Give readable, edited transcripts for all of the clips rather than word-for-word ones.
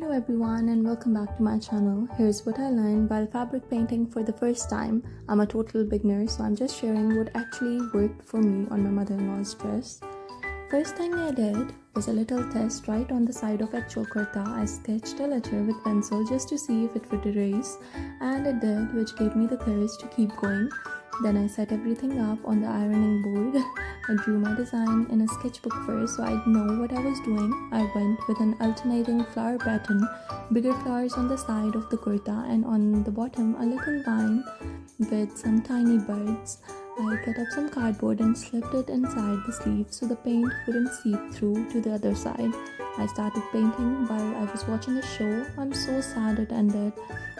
Hello everyone and welcome back to my channel. Here's what I learned while fabric painting for the first time. I'm a total beginner, so I'm just sharing what actually worked for me on my mother-in-law's dress. First thing I did was a little test right on the side of actual kurta. I sketched a letter with pencil just to see if it would erase, and it did, which gave me the courage to keep going. Then I set everything up on the ironing board. I drew my design in a sketchbook first so I'd know what I was doing. I went with an alternating flower pattern, bigger flowers on the side of the kurta and on the bottom a little vine with some tiny birds. I cut up some cardboard and slipped it inside the sleeve so the paint wouldn't seep through to the other side. I started painting while I was watching a show. I'm so sad it ended.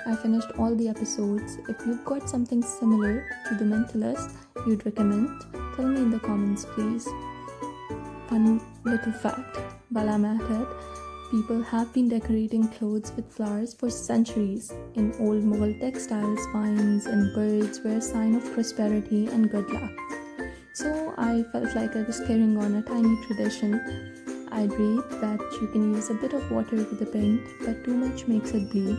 I finished all the episodes. If you've got something similar to The Mentalist you'd recommend, tell me in the comments please. Fun little fact, while I'm at it, people have been decorating clothes with flowers for centuries. In old Mughal textiles, vines and birds were a sign of prosperity and good luck. So I felt like I was carrying on a tiny tradition. I'd read that you can use a bit of water with the paint, but too much makes it bleed.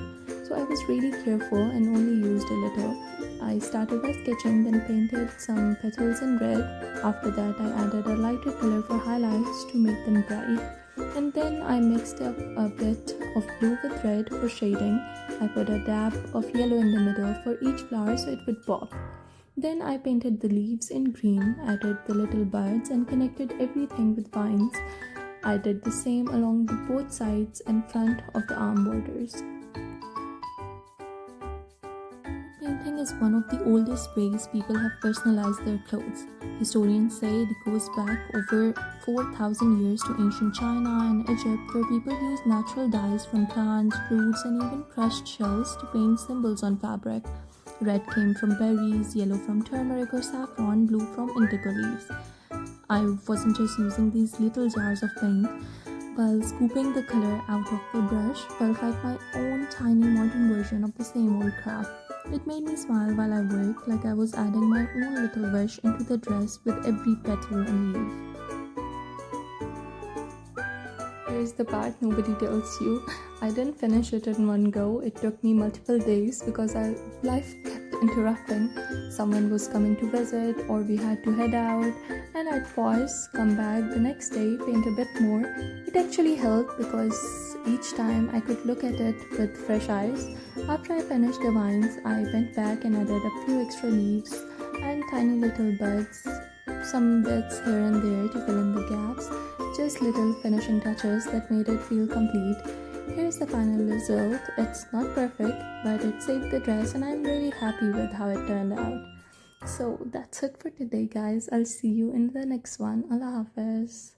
So I was really careful and only used a little. I started by sketching, then painted some petals in red. After that I added a lighter color for highlights to make them bright. And then I mixed up a bit of blue with red for shading. I put a dab of yellow in the middle for each flower so it would pop. Then I painted the leaves in green, added the little buds and connected everything with vines. I did the same along both sides and front of the arm borders. Painting is one of the oldest ways people have personalized their clothes. Historians say it goes back over 4,000 years to ancient China and Egypt, where people used natural dyes from plants, fruits, and even crushed shells to paint symbols on fabric. Red came from berries, yellow from turmeric or saffron, blue from indigo leaves. I wasn't just using these little jars of paint. While scooping the color out of the brush felt like my own tiny modern version of the same old craft. It made me smile while I worked, like I was adding my own little wish into the dress with every petal and leaf. Here's the part nobody tells you. I didn't finish it in one go. It took me multiple days because life kept interrupting. Someone was coming to visit or we had to head out, and I'd pause, come back the next day, paint a bit more. It actually helped because each time I could look at it with fresh eyes. After I finished the vines, I went back and added a few extra leaves and tiny little buds, some bits here and there to fill in the gaps. Just little finishing touches that made it feel complete. Here's the final result. It's not perfect, but it saved the dress and I'm really happy with how it turned out. So that's it for today guys. I'll see you in the next one. Allah Hafiz.